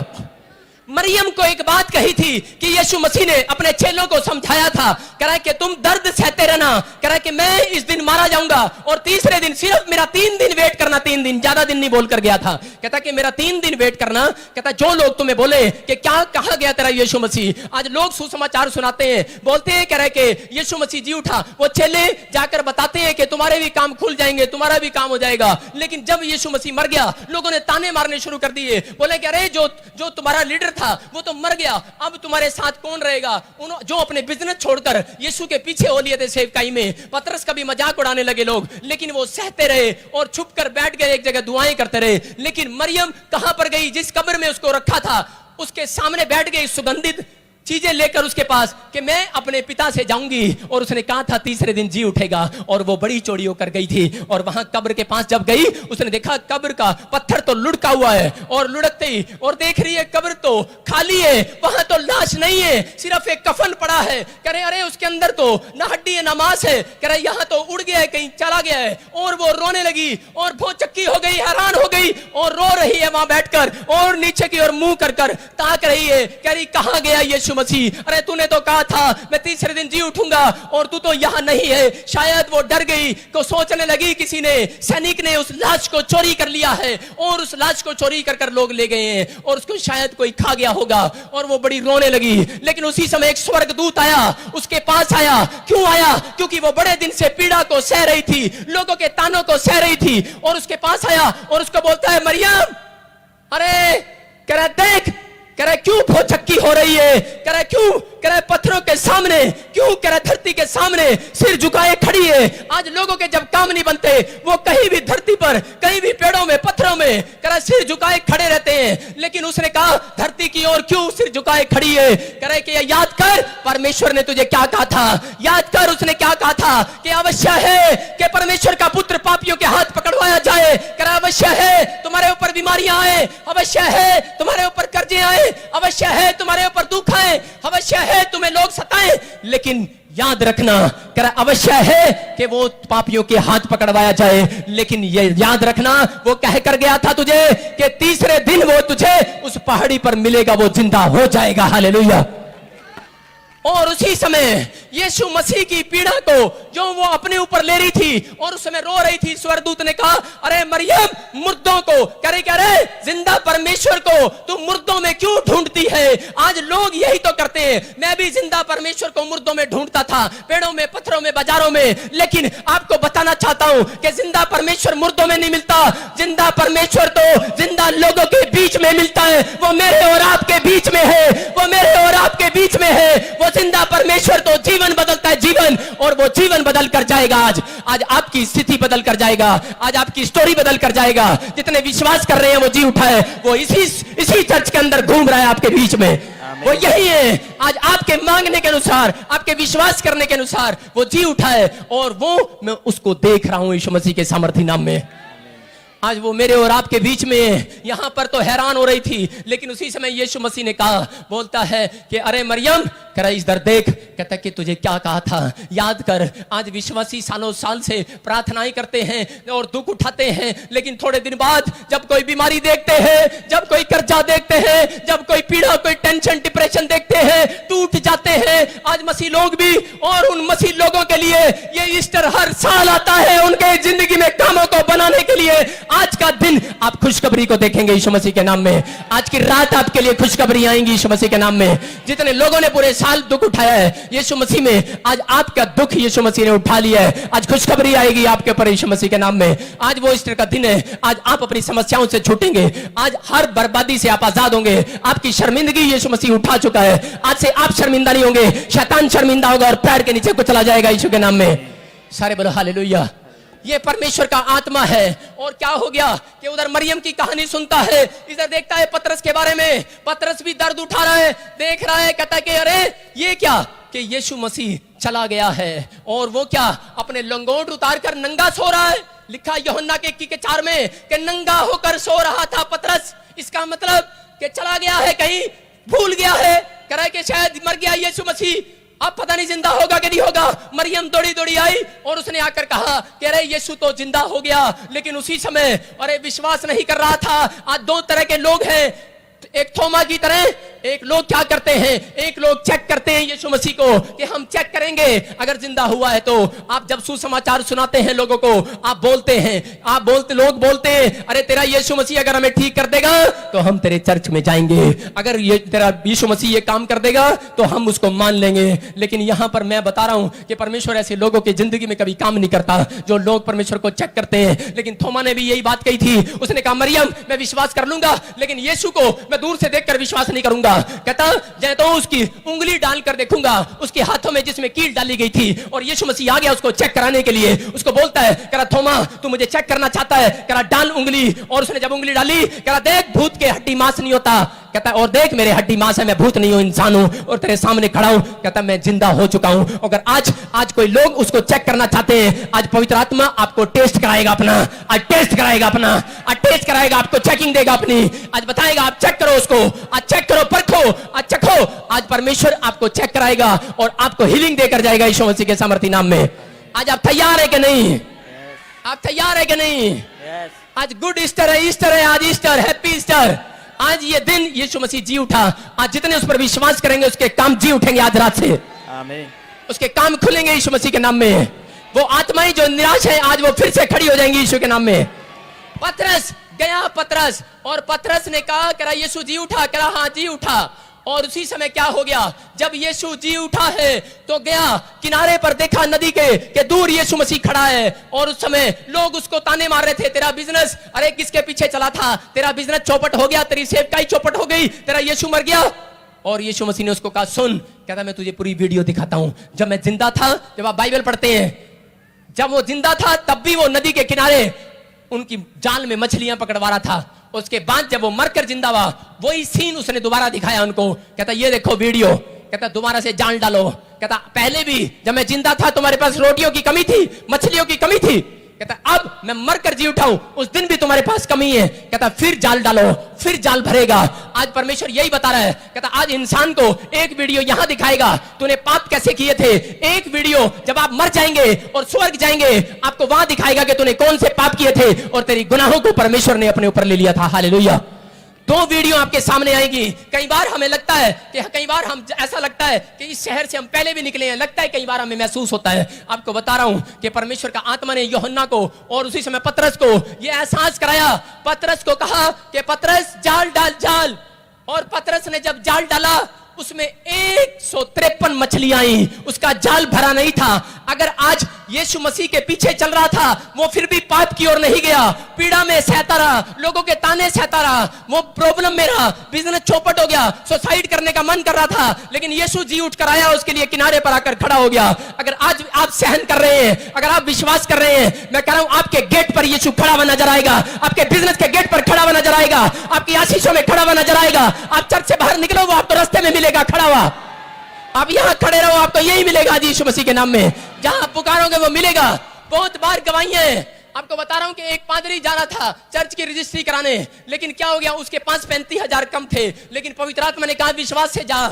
मरियम को एक बात कही थी कि यीशु मसीह ने अपने चेलों को समझाया था, कह रहा है कि तुम दर्द सहते रहना, कह रहा है कि मैं इस दिन मारा जाऊंगा और तीसरे दिन सिर्फ मेरा 3 दिन वेट करना। 3 दिन, ज्यादा दिन नहीं बोल कर गया था, कहता कि मेरा 3 दिन वेट करना। कहता जो लोग तुम्हें बोले कि क्या कहा गया तेरा यीशु मसीह, आज लोग सुसमाचार सुनाते हैं, बोलते हैं कह रहे कि यीशु मसीह जी उठा, वो चेले जाकर बताते हैं कि तुम्हारे भी काम खुल जाएंगे, तुम्हारा भी काम हो जाएगा। लेकिन जब यीशु मसीह मर गया, लोगों ने ताने मारने शुरू कर दिए, बोले कि अरे जो तुम्हारा लीडर था वो तो मर गया, अब तुम्हारे साथ कौन रहेगा? जो अपने बिजनेस छोड़कर यीशु के पीछे हो लिए थे सेवकाई में। पतरस का भी मजाक उड़ाने लगे लोग, लेकिन वो सहते रहे और छुप कर बैठ गए, एक जगह दुआएं करते रहे। लेकिन मरियम कहां पर गई? जिस कब्र में उसको रखा था उसके सामने बैठ गई सुगंधित चीजें लेकर उसके पास कि मैं अपने पिता से जाऊंगी। और उसने कहा था तीसरे दिन जी उठेगा, और वो बड़ी चौड़ी होकर गई थी। और वहां कब्र के पास जब गई, उसने देखा कब्र का पत्थर तो लुढ़का हुआ है, और लुढ़कते ही और देख रही है कब्र तो खाली है, वहां तो लाश नहीं है, सिर्फ एक कफन पड़ा है। कह रहे अरे उसके अंदर तो ना हड्डी है ना मांस है, कह रहे यहाँ तो उड़ गया है, कहीं चला गया है। और वो रोने लगी और बहुत चक्की हो गई, हैरान हो गई और रो रही है वहां बैठकर, और नीचे की ओर मुंह कर ताक रही है, कह रही कहां गया यीशु यीशु मसीह, अरे तूने तो कहा था मैं तीसरे दिन जी उठूंगा और तू तो यहाँ नहीं है। शायद वो डर गई, को सोचने लगी किसी ने, सैनिक ने उस लाश को चोरी कर लिया है और उस लाश को चोरी कर लोग ले गए हैं और उसको शायद कोई खा गया होगा और वो बड़ी रोने लगी। लेकिन उसी समय एक स्वर्गदूत आया, उसके पास आया। क्यों आया? क्योंकि वो बड़े दिन से पीड़ा को सह रही थी, लोगों के तानों को सह रही थी और उसके पास आया और उसको बोलता है, मरियम, अरे कह रहा देख, कह रहा क्यों भौचक्की हो रही है, कह रहा क्यों, कह रहा पत्थरों के सामने, क्यों कह रहा धरती के सामने सिर झुकाए खड़ी है। आज लोगों के जब काम नहीं बनते वो कहीं भी धरती पर, कहीं भी पेड़ों में, पत्थरों में कह रहा सिर झुकाए खड़े रहते हैं। लेकिन उसने कहा धरती की ओर क्यों सिर झुकाए खड़ी है? कह रहे कि याद कर परमेश्वर ने तुझे क्या कहा था, याद कर उसने क्या कहा था कि अवश्य है कि परमेश्वर का पुत्र पापियों के हाथ पकड़वाया जाए। कह रहा अवश्य है तुम्हारे ऊपर बीमारियां आए, अवश्य है तुम्हारे ऊपर कर्जे आए, अवश्य है तुम्हारे ऊपर दुख आए, अवश्य है तुम्हें लोग सताएं, लेकिन याद रखना, कह रहा अवश्य है कि वो पापियों के हाथ पकड़वाया जाए। लेकिन ये याद रखना, वो कह कर गया था तुझे कि तीसरे दिन वो तुझे उस पहाड़ी पर मिलेगा, वो जिंदा हो जाएगा। हालेलुया। और उसी समय यीशु मसीह की पीड़ा को जो वो अपने ऊपर ले रही थी और उस समय रो रही थी, स्वर्गदूत ने कहा, अरे मरियम, मुर्दों को, कह रहे जिंदा परमेश्वर को तू मुर्दों में क्यों ढूंढती है? आज लोग यही तो करते हैं। मैं भी जिंदा परमेश्वर को मुर्दों में ढूंढता था, पेड़ों में, पत्थरों में, बाजारों में। लेकिन आपको बताना चाहता हूं कि जिंदा परमेश्वर मुर्दों में नहीं मिलता, जिंदा परमेश्वर तो जिंदा लोगों के बीच में मिलता है। वो मेरे और आपके बीच में है, वो मेरे और आपके बीच में है। वो जिंदा परमेश्वर तो जीवन बदलता है, जीवन, और वो जीवन बदल कर जाएगा। आज आपकी स्थिति बदल कर जाएगा, आज आपकी स्टोरी बदल कर जाएगा। जितने विश्वास कर रहे हैं वो जी उठा है, वो इसी चर्च के अंदर घूम रहा है आपके बीच में, वो यही है। आज आपके मांगने के अनुसार, आपके विश्वास करने के अनुसार वो जी उठा है और वो मैं उसको देख रहा हूं यीशु मसीह के सामर्थी नाम में। आज वो मेरे और आपके बीच में है। यहां पर तो हैरान हो रही थी, लेकिन उसी समय यीशु मसीह ने कहा, बोलता है कि अरे मरियम, कह इधर देख, कहता कि तुझे क्या कहा था, याद कर। आज विश्वासी सालों साल से प्रार्थनाएं करते हैं और दुख उठाते हैं, लेकिन थोड़े दिन बाद जब कोई बीमारी देखते हैं, जब कोई कर्जा देखते हैं, जब कोई पीड़ा, कोई टेंशन, डिप्रेशन देखते हैं, टूट जाते हैं। आज मसीह लोग भी, और उन मसीह लोगों के लिए ये ईस्टर हर साल आता है, उनके जिंदगी में कामों को बनाने के लिए। आज का दिन आप खुशखबरी को देखेंगे यीशु मसीह के नाम में। आज की रात आपके लिए खुशखबरी आएंगी यीशु मसीह के नाम में। जितने लोगों ने पूरे साल दुख उठाया है यीशु मसीह में, आज आपका दुख यीशु मसीह ने उठा लिया है। आज खुशखबरी आएगी आपके ऊपर यीशु मसीह के नाम में। आज वो ईस्टर का दिन है। आज आप अपनी समस्याओं से छूटेंगे, आज हर बर्बादी से आप आजाद होंगे। आपकी शर्मिंदगी यीशु मसीह उठा चुका है। आज से आप शर्मिंदा नहीं होंगे, शैतान शर्मिंदा होगा और पैर के नीचे को चला जाएगा यीशु के नाम में। सारे बोलो हालेलुया। ये परमेश्वर का आत्मा है। और क्या हो गया कि उधर मरियम की कहानी सुनता है, इधर देखता है पतरस के बारे में। पतरस भी दर्द उठा रहा है, देख रहा है, कहता है कि अरे ये क्या, कि यीशु मसीह चला गया है और वो क्या अपने लंगोट उतार कर नंगा सो रहा है। लिखा यूहन्ना के 4 में कि नंगा होकर सो रहा था पतरस। इसका मतलब कि चला गया है, कहीं भूल गया है, कह रहा है कि शायद मर गया यीशु मसीह, अब पता नहीं जिंदा होगा कि नहीं होगा। मरियम दौड़ी दौड़ी आई और उसने आकर कहा कि अरे यीशु तो जिंदा हो गया। लेकिन उसी समय अरे विश्वास नहीं कर रहा था। आज दो तरह के लोग हैं, एक थोमा की तरह। एक लोग क्या करते हैं, एक लोग चेक करते हैं यीशु मसीह को कि हम चेक करेंगे अगर जिंदा हुआ है तो। आप जब सुसमाचार सुनाते हैं लोगों को, आप बोलते हैं, लोग बोलते हैं अरे तेरा यीशु मसीह अगर हमें ठीक कर देगा तो हम तेरे चर्च में जाएंगे, अगर ये तेरा यीशु मसीह ये काम कर देगा तो हम उसको मान लेंगे। लेकिन यहां पर मैं बता रहा हूं कि परमेश्वर ऐसे लोगों की जिंदगी में कभी काम नहीं करता जो लोग परमेश्वर को चेक करते हैं। लेकिन थोमा ने भी यही बात कही थी। उसने कहा मरियम मैं विश्वास कर लूंगा, लेकिन यीशु को मैं दूर से देखकर विश्वास नहीं करूंगा। कहता जय तो उसकी उंगली डालकर देखूंगा, उसके हाथों में जिसमें कील डाली गई थी। और यीशु मसीह आ गया उसको चेक कराने के लिए। उसको बोलता है, कह रहा थोमा तू मुझे चेक करना चाहता है, कह रहा डाल उंगली। और उसने जब उंगली डाली, कह रहा देख भूत के हड्डी मांस नहीं होता। कहता और देख मेरे हड्डी मांस है, मैं भूत नहीं हूं, इंसान हूं और तेरे सामने खड़ा हूं। कहता मैं जिंदा हो चुका हूं। अगर आज कोई लोग उसको चेक करना चाहते हैं, आज पवित्र आत्मा आपको टेस्ट कराएगा अपना, आज टेस्ट कराएगा अपना, आज टेस्ट कराएगा, आपको चेकिंग देगा अपनी। आज बताएगा आप चेक करो उसको, आज चेक करो, परखो, आज चखो। आज परमेश्वर आपको चेक कराएगा और आपको हीलिंग देकर जाएगा यीशु मसीह के सामर्थी नाम में। आज आप तैयार है कि नहीं? आप तैयार है कि नहीं? आज गुड ईस्टर है, ईस्टर है आज, ईस्टर, हैप्पी ईस्टर। आज ये दिन यीशु मसीह जी उठा। आज जितने उस पर विश्वास करेंगे उसके काम जी उठेंगे आज रात से।
आमीन।
उसके काम खुलेंगे यीशु मसीह के नाम में। वो आत्माएं जो निराश है आज वो फिर से खड़ी हो जाएंगी यीशु के नाम में। पतरस गया, पतरस, और पतरस ने कहा करा यीशु जी उठा, करा हाँ जी उठा। और उसी समय क्या हो गया, जब यीशु जी उठा है तो गया किनारे पर, देखा नदी के दूर यीशु मसीह खड़ा है। और उस समय लोग उसको ताने मार रहे थे, तेरा बिजनेस, अरे किसके पीछे चला था, तेरा बिजनेस चौपट हो गया, तेरी सेवकाई चौपट हो गई, तेरा यीशु मर गया। और यीशु मसीह ने उसको कहा सुन, कहता मैं तुझे पूरी वीडियो दिखाता हूं। जब मैं जिंदा था, जब आप बाइबल पढ़ते हैं, जब वो जिंदा था तब भी वो नदी के किनारे उनकी जाल में मछलियां पकड़वा रहा था। उसके बाद जब वो मरकर जिंदा हुआ, वही सीन उसने दोबारा दिखाया उनको। कहता ये देखो वीडियो, कहता दोबारा से जाल डालो। कहता पहले भी जब मैं जिंदा था तुम्हारे पास रोटियों की कमी थी, मछलियों की कमी थी। कहता अब मैं मरकर जी उठा हूं, उस दिन भी तुम्हारे पास कमी है। कहता फिर जाल डालो, फिर जाल भरेगा। आज परमेश्वर यही बता रहा है। कहता आज इंसान को एक वीडियो यहां दिखाएगा तूने पाप कैसे किए थे। एक वीडियो जब आप मर जाएंगे और स्वर्ग जाएंगे, आपको वहां दिखाएगा कि तूने कौन से पाप किए थे और तेरी गुनाहों को परमेश्वर ने अपने ऊपर ले लिया था। हालेलुया। दो वीडियो आपके सामने आएगी। कई बार हमें लगता है कि कई बार हम ऐसा लगता है कि इस शहर से हम पहले भी निकले हैं, लगता है कई बार हमें महसूस होता है। आपको बता रहा हूं कि परमेश्वर का आत्मा ने यूहन्ना को और उसी समय पतरस को यह एहसास कराया। पतरस को कहा कि पतरस जाल डाल, जाल। और पतरस ने जब जाल डाला उसमें 153 मछलियां आई, उसका जाल भरा नहीं था। अगर आज यीशु मसीह के पीछे चल रहा था, वो फिर भी पाप की ओर नहीं गया, पीड़ा में सहता रहा, लोगों के ताने सहता रहा, वो प्रॉब्लम में रहा, बिजनेस चौपट हो गया, सुसाइड करने का मन कर रहा था, लेकिन यीशु जी उठ कर आया, उसके लिए किनारे पर आकर खड़ा हो गया। अगर आज आप सहन कर रहे हैं, अगर आप विश्वास कर रहे हैं, मैं कह रहा हूं आपके गेट पर यीशु खड़ा हुआ नजर आएगा, आपके बिजनेस के गेट पर खड़ा हुआ नजर आएगा, आपकी आशीषों में खड़ा हुआ नजर आएगा। आप चर्च से बाहर निकलो, वो आपको रास्ते में मिलेगा खड़ा हुआ। आप यहां खड़े रहो, आपको यही मिलेगा यीशु मसीह के नाम में। जहां आप पुकारोगे वो मिलेगा। बहुत बार गवाहियां हैं। आपको बता रहा हूं कि एक पादरी जाना था चर्च की रजिस्ट्री कराने, लेकिन क्या हो गया, उसके पास 35,000 कम थे। लेकिन पवित्र आत्मा ने कहा विश्वास से जा,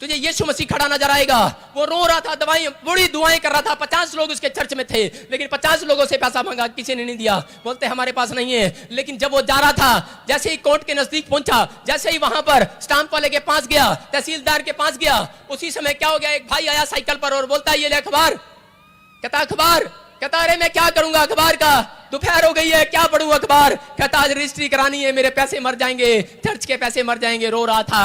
तुझे यीशु मसीह खड़ा नजर आएगा। वो रो रहा था, दवाई बड़ी दुआएं कर रहा था। 50 लोग उसके चर्च में थे, लेकिन 50 लोगों से पैसा मांगा, किसी ने नहीं दिया। बोलते हमारे पास नहीं है। लेकिन जब वो जा रहा था, जैसे ही कोर्ट के नजदीक पहुंचा, जैसे ही वहां पर स्टाम्प वाले के पास गया, तहसीलदार के पास गया, उसी समय क्या हो गया, एक भाई आया साइकिल पर और बोलता है ये ले अखबार। कहता अखबार? कहता अरे मैं क्या करूंगा अखबार का, दोपहर हो गई है, क्या पढ़ूं अखबार। कहता आज रजिस्ट्री करानी है, मेरे पैसे मर जाएंगे, चर्च के पैसे मर जाएंगे। रो रहा था,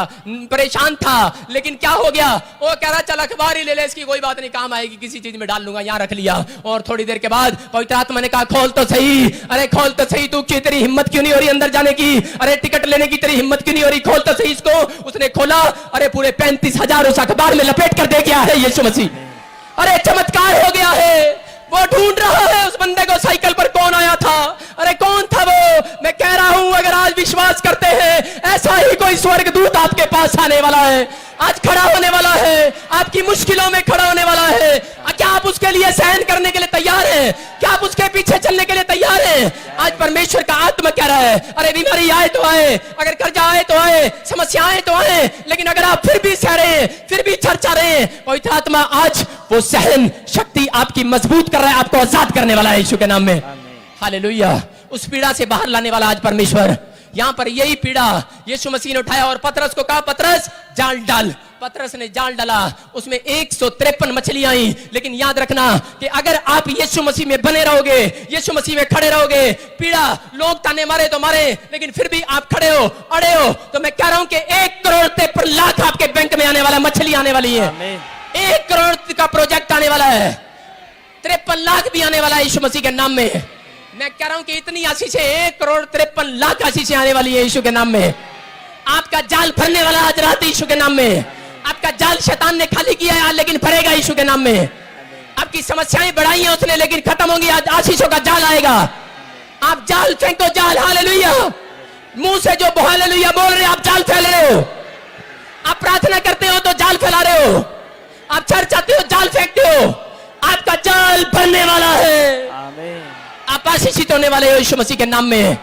परेशान था, लेकिन क्या हो गया, वो कह रहा चल अखबार ही ले ले, इसकी कोई बात नहीं, काम आएगी, किसी चीज में डाल लूंगा, यहाँ रख लिया। और थोड़ी देर के बाद पवित्र आत्मा ने कहा खोल तो सही, अरे खोल तो सही, तू क्यों, तेरी हिम्मत क्यों नहीं हो रही अंदर जाने की, अरे टिकट लेने की तेरी हिम्मत क्यों नहीं हो रही, खोल तो सही इसको। उसने खोला, अरे पूरे 35,000 उस अखबार में लपेट कर दे गया है यीशु मसीह। अरे चमत्कार हो गया है। वो ढूंढ रहा है उस बंदे को, साइकिल पर कौन आया था, अरे कौन था वो। मैं कह रहा हूं अगर आज विश्वास करते हैं, ऐसा ही कोई स्वर्गदूत आपके पास आने वाला है, आज खड़ा होने वाला है, आपकी मुश्किलों में खड़ा होने वाला है। क्या आप उसके लिए सहन करने के लिए तैयार हैं? क्या आप उसके पीछे चलने के लिए तैयार हैं? आज परमेश्वर का आत्मा कह रहा है, अरे बीमारी आए तो आए, अगर कर्जा आए तो आए, समस्याएं तो आए, लेकिन अगर आप फिर भी सह रहे हैं, फिर भी चर्चा रहे हैं, पवित्र आत्मा आज वो सहन शक्ति आपकी मजबूत कर रहा है, आपको आजाद करने वाला है यीशु के नाम में। हालेलुया। उस पीड़ा से बाहर लाने वाला आज परमेश्वर। यहां पर यही पीड़ा यीशु मसीह ने उठाया और पतरस को कहा पतरस जाल डाल। पतरस ने जाल डाला, उसमें 153 मछलियां आई। लेकिन याद रखना कि अगर आप यीशु मसीह में बने रहोगे, यीशु मसीह में खड़े रहोगे, पीड़ा लोग ताने मारे तो मारे, लेकिन फिर भी आप खड़े हो, अड़े हो, तो मैं कह रहा हूं कि 1,53,00,000 आपके बैंक में आने वाला, मछली आने वाली है। 1 करोड़ का प्रोजेक्ट आने वाला है, 53 लाख भी आने वाला है यीशु मसीह के नाम में। मैं कह रहा हूं कि इतनी आशीषें, 1,53,00,000 आशीषें आने वाली है यीशु के नाम में। आपका जाल भरने वाला आज रात यीशु के नाम में। आपका जाल शैतान ने खाली किया है, लेकिन भरेगा यीशु के नाम में। आपकी समस्याएं बढ़ाई हैं उसने, लेकिन खत्म होंगी, आज आशीषों का जाल आएगा। आप जाल फेंको, जाल। हालेलुया। मुंह से जो हालेलुया बोल रहे, आप जाल फैल रहे हो। आप प्रार्थना करते हो तो जाल फैला रहे हो, आप चर्च आते हो जाल फेंकते हो। आपका जाल भरने वाला है, आप आशीषित होने वाले हो यीशु मसीह के नाम में।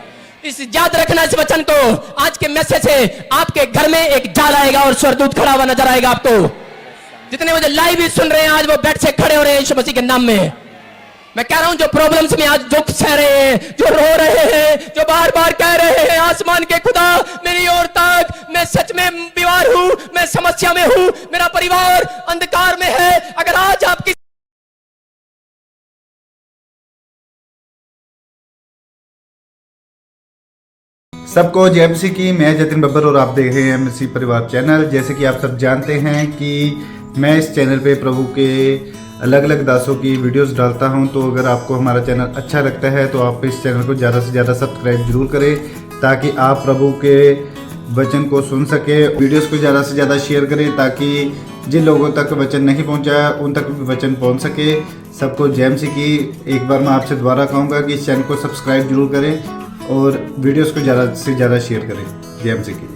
इस याद रखना इस वचन को। आज के मैसेज से आपके घर में एक जाल आएगा और स्वर्गदूत खड़ा हुआ नजर आएगा आपको। जितने मुझे लाइव भी सुन रहे हैं, आज वो बेड से खड़े हो रहे हैं यीशु मसीह के नाम में। मैं कह रहा हूं जो प्रॉब्लम्स में आज दुख सह रहे हैं, जो रो रहे हैं, जो बार बार कह रहे हैं आसमान के खुदा मेरी ओर सच में बीमार हूं, मैं समस्या में हूं, मेरा परिवार अंधकार में है। अगर आज आपकी
सबको जय मसीह की। मैं जतिन बब्बर और आप देख रहे हैं मसीह परिवार चैनल। जैसे कि आप सब जानते हैं कि मैं इस चैनल पे प्रभु के अलग अलग दासों की वीडियोस डालता हूं, तो अगर आपको हमारा चैनल अच्छा लगता है तो आप इस चैनल को ज़्यादा से ज़्यादा सब्सक्राइब जरूर करें, ताकि आप प्रभु के वचन को सुन सके। वीडियोस को ज़्यादा से ज़्यादा शेयर करें, ताकि जिन लोगों तक वचन नहीं पहुंचा उन तक भी वचन पहुंच सके। सबको जय मसीह की। एक बार मैं आपसे दोबारा कहूँगा कि इस चैनल को सब्सक्राइब जरूर करें और वीडियोस को ज़्यादा से ज़्यादा शेयर करें। जय मसीह की।